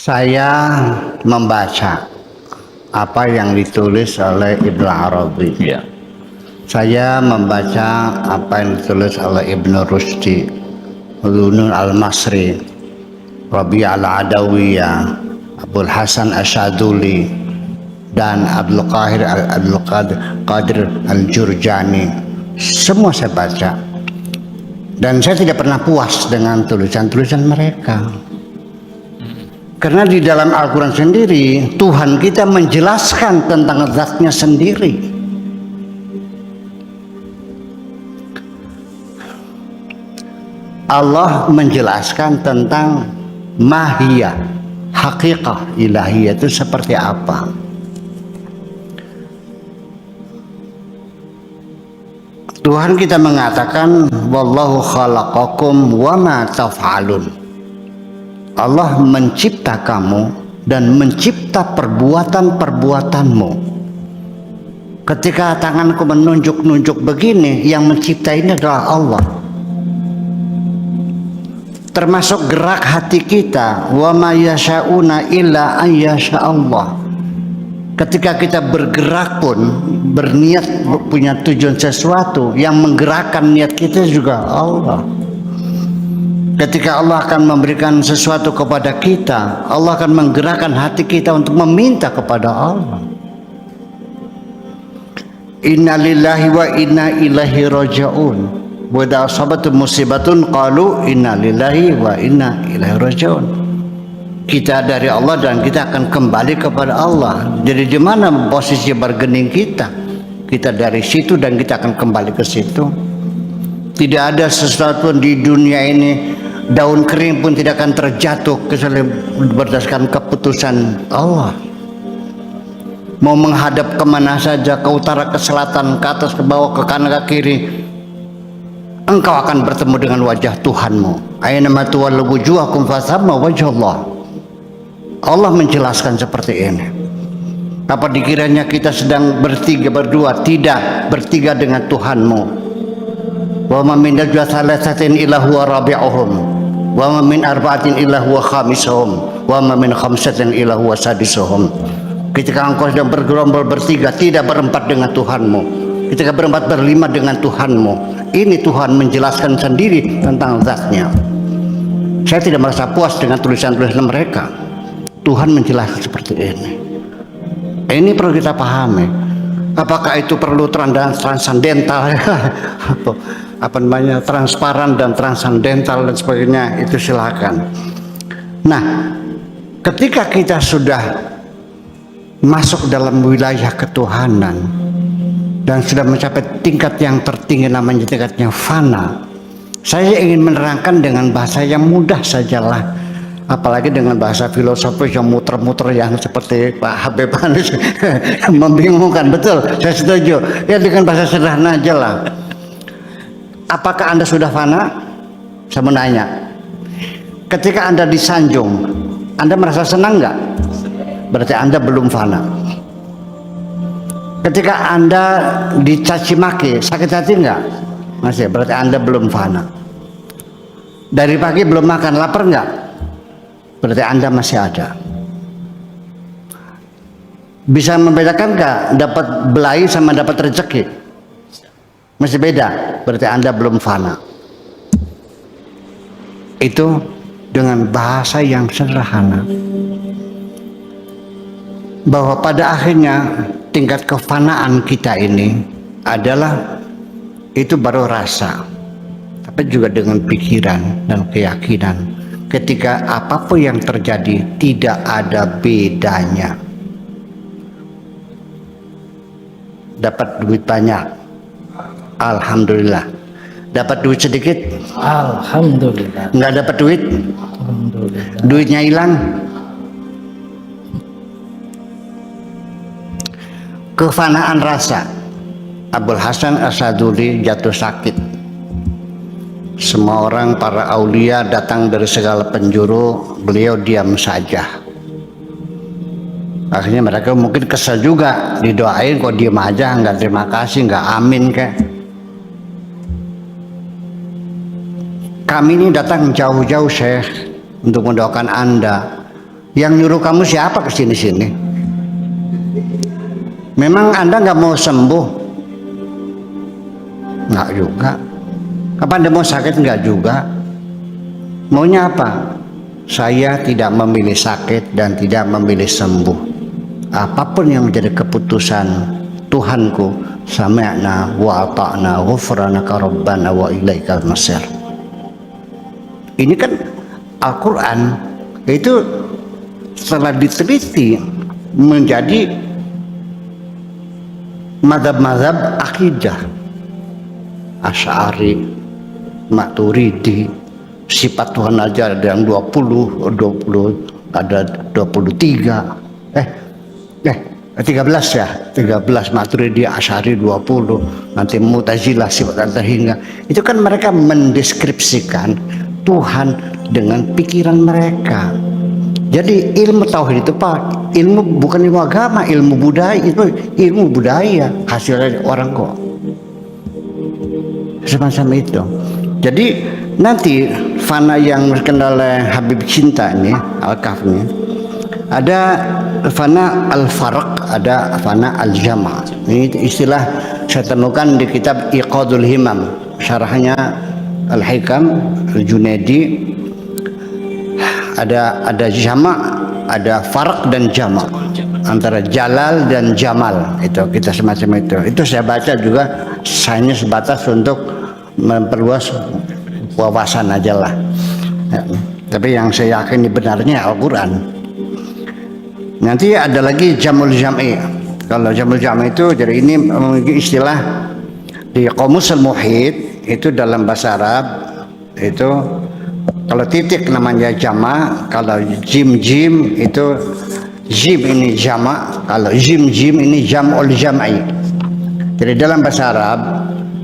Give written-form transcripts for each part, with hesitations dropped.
Saya membaca apa yang ditulis oleh Ibnu Arabi. Ya. Saya membaca apa yang ditulis oleh Ibnu Rushdi, Ulunun Al-Masri, Rabi' Al-Adawiyah, Abul Hasan Asyaduli, dan Abdul Qadir Al-Jurjani. Semua saya baca. Dan saya tidak pernah puas dengan tulisan-tulisan mereka. Karena di dalam Al-Quran sendiri, Tuhan kita menjelaskan tentang zatnya sendiri. Allah menjelaskan tentang mahiyah, hakikah ilahiyah itu seperti apa. Tuhan kita mengatakan, wallahu khalaqakum wa ma taf'alun. Allah mencipta kamu dan mencipta perbuatan-perbuatanmu. Ketika tanganku menunjuk-nunjuk begini, yang mencipta ini adalah Allah. Termasuk gerak hati kita, wa ma yasha'una illa an yasha Allah. Ketika kita bergerak pun, berniat punya tujuan sesuatu, yang menggerakkan niat kita juga Allah. Ketika Allah akan memberikan sesuatu kepada kita, Allah akan menggerakkan hati kita untuk meminta kepada Allah. Inna lillahi wa inna ilaihi raji'un. Wa idza asabatum musibatun qalu inna lillahi wa inna ilaihi raji'un. Kita dari Allah dan kita akan kembali kepada Allah. Jadi di mana posisi bergening kita? Kita dari situ dan kita akan kembali ke situ. Tidak ada sesuatu di dunia ini, daun kering pun tidak akan terjatuh kecuali berdasarkan keputusan Allah. Mau menghadap kemana saja, ke utara, ke selatan, ke atas, ke bawah, ke kanan, ke kiri, engkau akan bertemu dengan wajah Tuhanmu. Aynama tuwallu wujuhakum fathamma wajhullah. Allah menjelaskan seperti ini. Apa dikiranya kita sedang bertiga berdua? Tidak, bertiga dengan Tuhanmu. Wa ma min najwa thalathatin illa huwa rabi'uhum wa ma min arba'atin illa huwa khamisuhum wa ma min khamsatin illa huwa sadisuhum. Ketika engkau sedang bergerombol bertiga, tidak berempat dengan Tuhanmu. Ketika berempat berlima dengan Tuhanmu. Ini Tuhan menjelaskan sendiri tentang zatnya. Saya tidak merasa puas dengan tulisan-tulisan mereka. Tuhan menjelaskan seperti ini. Ini perlu kita pahami. Apakah itu perlu transandental, apa namanya, transparan dan transandental dan sebagainya, itu silakan. Nah, ketika kita sudah masuk dalam wilayah ketuhanan dan sudah mencapai tingkat yang tertinggi, namanya tingkatnya fana, saya ingin menerangkan dengan bahasa yang mudah sajalah. Apalagi dengan bahasa filosofis yang muter-muter yang seperti Pak Habib Hanis membingungkan. Betul, saya setuju. Ya dengan bahasa sederhana aja lah. Apakah Anda sudah fana? Saya menanya. Ketika Anda disanjung, Anda merasa senang nggak? Berarti Anda belum fana. Ketika Anda dicaci maki, sakit hati nggak? Masih, berarti Anda belum fana. Dari pagi belum makan, lapar nggak? Berarti Anda masih ada. Bisa membedakan nggak dapat belai sama dapat rezeki? Masih beda. Berarti Anda belum fana. Itu dengan bahasa yang sederhana. Bahwa pada akhirnya tingkat kefanaan kita ini adalah itu baru rasa. Tapi juga dengan pikiran dan keyakinan. Ketika apapun yang terjadi tidak ada bedanya. Dapat duit banyak, alhamdulillah. Dapat duit sedikit, Alhamdulillah. nggak dapat duit, Alhamdulillah. duitnya hilang. Kefanaan rasa. Abul Hasan Asyaduli jatuh sakit. Semua orang, para aulia datang dari segala penjuru, beliau diam saja. Akhirnya mereka mungkin kesal juga, didoain kok diam aja, nggak terima kasih, nggak amin kayak. Kami ini datang jauh-jauh Syekh untuk mendoakan Anda. Yang nyuruh kamu siapa ke sini-sini? Memang Anda nggak mau sembuh? Nggak juga. Apa Anda mau sakit? Nggak juga. Maunya apa? Saya tidak memilih sakit dan tidak memilih sembuh. Apapun yang menjadi keputusan Tuhanku, sami'na wa ata'na ghufranaka rabbana wa ilaikal masir. Ini kan Al-Quran itu setelah diteliti menjadi mazhab-mazhab akidah, Asy'ari, Maturidi. Sifat Tuhan aja ada yang 20, ada 23. 13 ya, 13 Maturidi, Asy'ari 20, nanti Mu'tazilah sifat terhingga. Itu kan mereka mendeskripsikan Tuhan dengan pikiran mereka. Jadi ilmu tauhid itu Pak, ilmu bukan ilmu agama, ilmu budaya, itu ilmu budaya hasilnya orang kok. Semacam itu. Jadi nanti fana yang terkenal oleh Habib Cinta ini, Al-Kahf ini, ada fana al-farq, ada fana al-jama'. Ini istilah saya temukan di kitab Iqadul Himam, syarahnya Al-Hikam Al-Junaidi. Ada jama', ada farq dan jama', antara jalal dan jamal. Itu kita semacam itu. Itu saya baca juga hanya sebatas untuk memperluas wawasan aja lah. Ya, tapi yang saya yakini benarnya Al-Quran. Nanti ada lagi jamul jam'i. Kalau jamul jam'i itu, jadi ini memiliki istilah di Qamus Al-Muhit, itu dalam bahasa Arab itu kalau titik namanya jama, kalau jim itu jim ini jama, kalau jim ini jam'ul jam'i. Jadi dalam bahasa Arab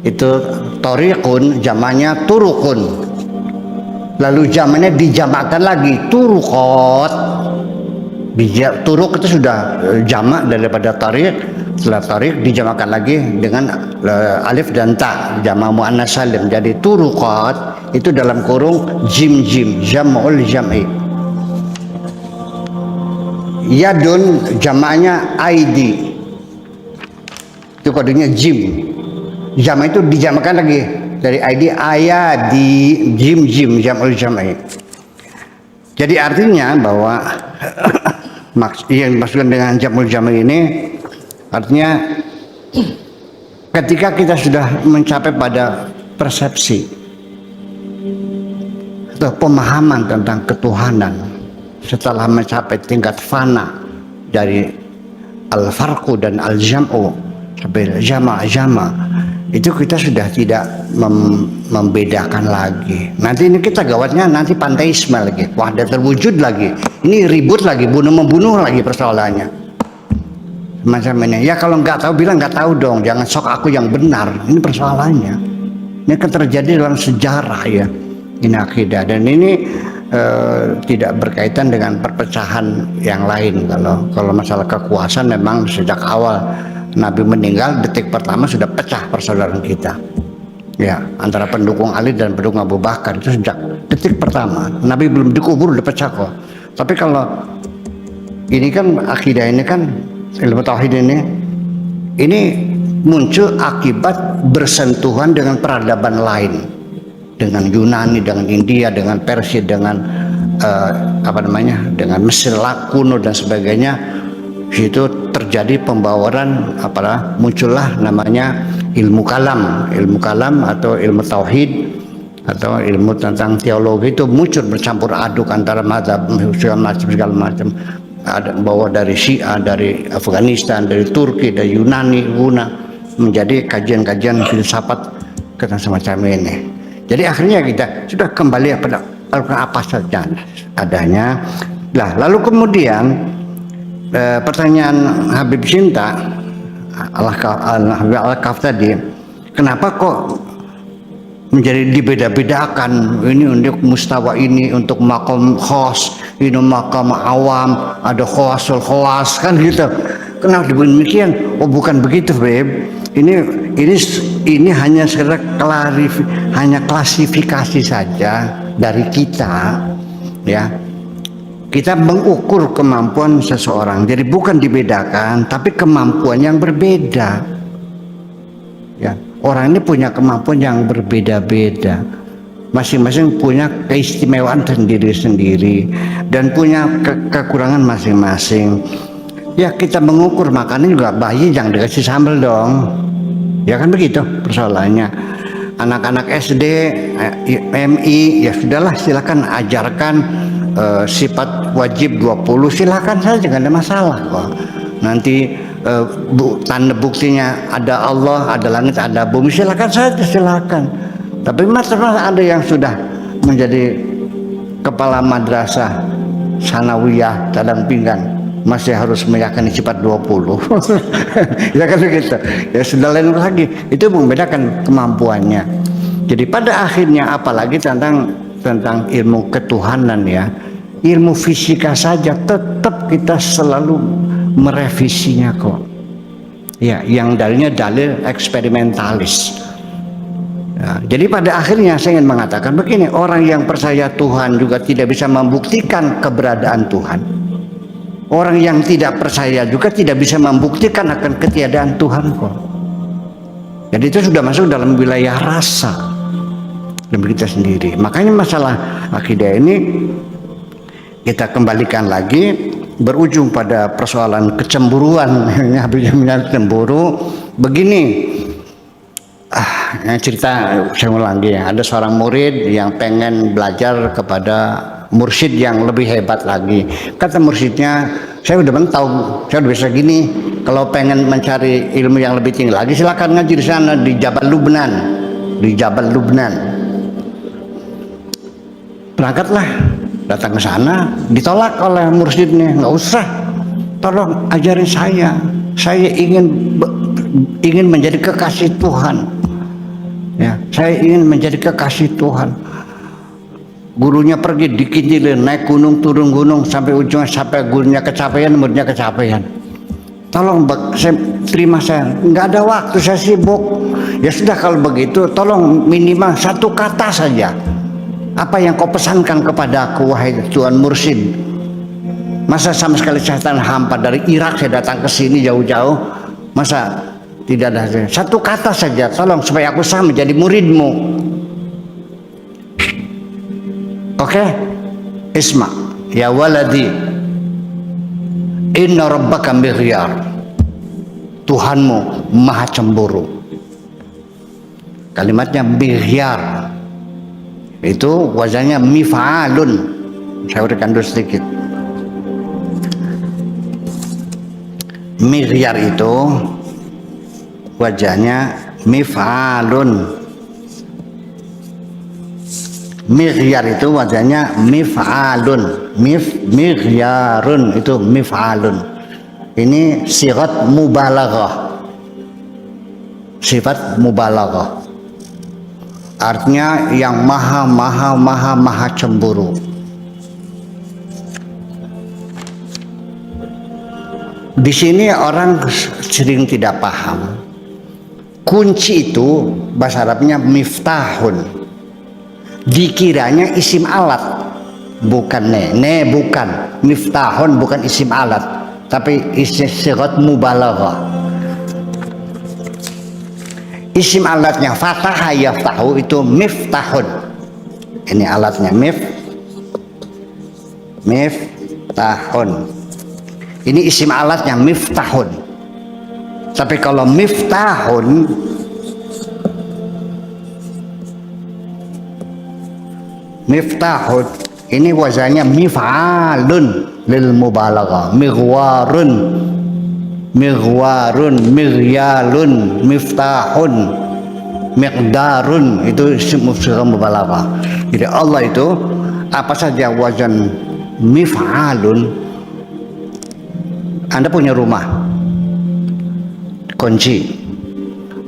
itu tariqun jamanya turukun, lalu jamannya dijamakkan lagi turuqat. Turuk itu sudah jamak daripada tariq, setelah tariq dijamakkan lagi dengan alif dan ta, jamak muannas salim, jadi turuqat. Itu dalam kurung jim jam'ul jam'i. Yadun jamaknya aidi, itu kodenya jim. Jam itu dijamakkan lagi dari aidi ayadi, jim jam'ul jam'i. Jadi artinya bahwa yang dimaksudkan dengan jam'ul jam'i ini artinya ketika kita sudah mencapai pada persepsi atau pemahaman tentang ketuhanan, setelah mencapai tingkat fana dari al-farqu dan al-jam'u sampai jama', itu kita sudah tidak membedakan lagi. Nanti ini kita gawatnya nanti panteisme lagi, wahdat terwujud lagi. Ini ribut lagi, bunuh-membunuh lagi persoalannya. Macam ini. Ya kalau nggak tahu bilang nggak tahu dong, jangan sok aku yang benar. Ini persoalannya. Ini akan terjadi dalam sejarah ya. Ini akidah, dan ini tidak berkaitan dengan perpecahan yang lain. Kalau masalah kekuasaan memang sejak awal Nabi meninggal, detik pertama sudah pecah persaudaraan kita. Ya, antara pendukung Ali dan pendukung Abu Bakar itu sejak detik pertama. Nabi belum dikubur udah pecah kok. Tapi kalau ini kan akidah, ini kan ilmu tauhid, ini muncul akibat bersentuhan dengan peradaban lain, dengan Yunani, dengan India, dengan Persia, dengan dengan Mesir kuno dan sebagainya. Situ terjadi pembawaran, muncullah namanya ilmu kalam atau ilmu tauhid atau ilmu tentang teologi. Itu muncul bercampur aduk antara mazhab segala macam. Ada bawa dari Syiah, dari Afghanistan, dari Turki, dari Yunani, menjadi kajian-kajian filsafat semacam ini. Jadi akhirnya kita sudah kembali pada apa saja adanya. Lalu kemudian pertanyaan Habib Cinta Al-Kahf tadi, kenapa kok menjadi dibeda-bedakan, ini untuk mustawa ini, untuk makom khas, ini makom awam, ada khawasul khawas, kan gitu. Kenapa demikian? Oh bukan begitu, Beb. Ini hanya sekedar hanya klasifikasi saja dari kita, ya. Kita mengukur kemampuan seseorang. Jadi bukan dibedakan, tapi kemampuan yang berbeda. Ya, orang ini punya kemampuan yang berbeda-beda. Masing-masing punya keistimewaan sendiri-sendiri dan punya kekurangan masing-masing. Ya, kita mengukur makanan juga, bayi jangan dikasih sambal dong. Ya kan begitu persoalannya. Anak-anak SD, MI, ya sudahlah, silakan ajarkan sifat wajib 20, silakan saja, nggak ada masalah kok. Nanti tanda buktinya ada Allah, ada langit, ada bumi, silakan saja, silakan. Tapi masalah ada yang sudah menjadi kepala madrasah sanawiyah cadang pinggang, masih harus meyakini sifat 20. Ya kan begitu. Ya sudah lain lagi. Itu membedakan kemampuannya. Jadi pada akhirnya apalagi tentang ilmu ketuhanan ya. Ilmu fisika saja tetap kita selalu merevisinya kok. Ya, yang dalilnya dalil eksperimentalis. Ya, jadi pada akhirnya saya ingin mengatakan begini, orang yang percaya Tuhan juga tidak bisa membuktikan keberadaan Tuhan. Orang yang tidak percaya juga tidak bisa membuktikan akan ketiadaan Tuhan kok. Jadi itu sudah masuk dalam wilayah rasa dan kita sendiri. Makanya masalah akidah ini kita kembalikan lagi, berujung pada persoalan kecemburuan. Habisnya menyangkut cemburu. Begini, cerita saya ulangi ya. Ada seorang murid yang pengen belajar kepada mursyid yang lebih hebat lagi. Kata mursyidnya, saya udah tahu, saya udah bisa gini. Kalau pengen mencari ilmu yang lebih tinggi lagi, silakan ngaji di sana di Jabal Lubnan. Di Jabal Lubnan. Berangkatlah, datang ke sana, ditolak oleh mursyidnya. Nggak usah, tolong ajarin saya. Saya ingin menjadi kekasih Tuhan. Ya, saya ingin menjadi kekasih Tuhan. Gurunya pergi dikincilin, naik gunung turun gunung sampai ujungnya, sampai gurunya kecapean, muridnya kecapean. Tolong saya terima, saya nggak ada waktu, saya sibuk. Ya sudah kalau begitu, tolong minimal satu kata saja. Apa yang kau pesankan kepada aku, wahai Tuan Mursyid? Masa sama sekali saya tanah hampa dari Irak saya datang ke sini jauh-jauh, masa tidak ada satu kata saja, tolong supaya aku sama menjadi muridmu. Oke, isma ya waladi, inna rabbaka mighyar, Tuhanmu maha cemburu. Kalimatnya mighyar itu wazannya mif'alun. Saya berikan dulu sedikit. Mighyar itu wajahnya mif'alun. Mighyar itu wajahnya mif'alun. Mighyarun itu mif'alun. Ini sigat mubalaghah. Sifat mubalaghah. Artinya yang maha cemburu. Di sini orang sering tidak paham. Kunci itu bahasa Arabnya miftahun. Dikiranya isim alat, bukan bukan. Miftahun bukan isim alat, tapi isim sigat mubalaghah. Isim alatnya fatah yaftahu itu miftahun. Ini alatnya miftahun. Ini isim alatnya miftahun. Tapi kalau miftahun ini wazannya mif'alun lil mubalaghah. Mighwarun, mighyalun, miftahun, miqdarun, itu siga mubalaghah. Jadi Allah itu apa saja wazan mif'alun. Anda punya rumah, kunci,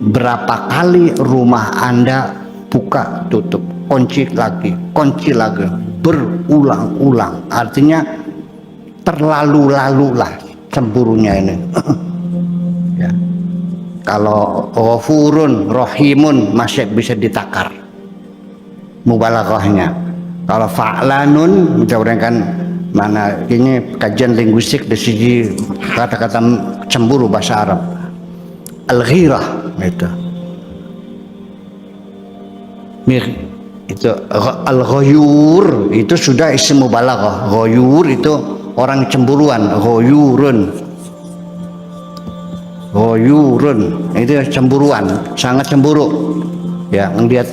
berapa kali rumah Anda buka tutup, kunci lagi, berulang-ulang. Artinya terlalu-lalu lah cemburunya ini. Ya. Kalau ghafurun, rahimun masih bisa ditakar mubalaghahnya. Kalau fa'lanun, kita uraikan Mana ini kajian linguistik dari segi kata-kata cemburu bahasa Arab. Al-ghirah itu. Itu al-ghayur itu sudah isim mubalaghah. Ghayur itu orang cemburuan, ghayurun. Ghayurun itu cemburuan, sangat cemburu. Ya, ngelihat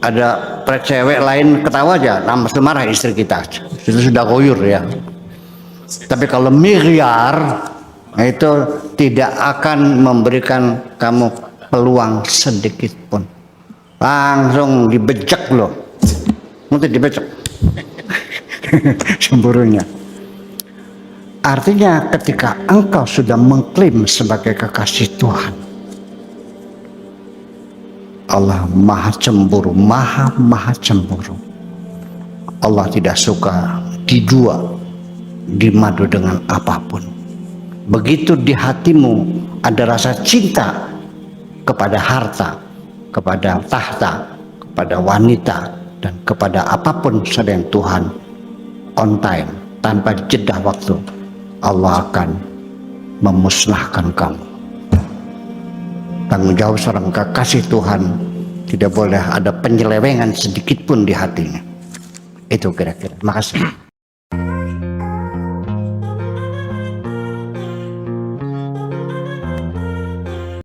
ada cewek lain ketawa aja, langsung marah istri kita. Itu sudah ghayur ya. Tapi kalau mighyar itu tidak akan memberikan kamu peluang sedikit pun. Langsung dibejek loh. Mungkin dibejek. Cemburunya. Artinya ketika engkau sudah mengklaim sebagai kekasih Tuhan, Allah maha cemburu, maha cemburu. Allah tidak suka dimadu dengan apapun. Begitu di hatimu ada rasa cinta kepada harta, kepada tahta, kepada wanita, dan kepada apapun selain Tuhan, on time, tanpa jeda waktu, Allah akan memusnahkan kamu. Tanggung jawab seorang kekasih Tuhan, tidak boleh ada penyelewengan sedikit pun di hatinya. Itu kira-kira. Makasih.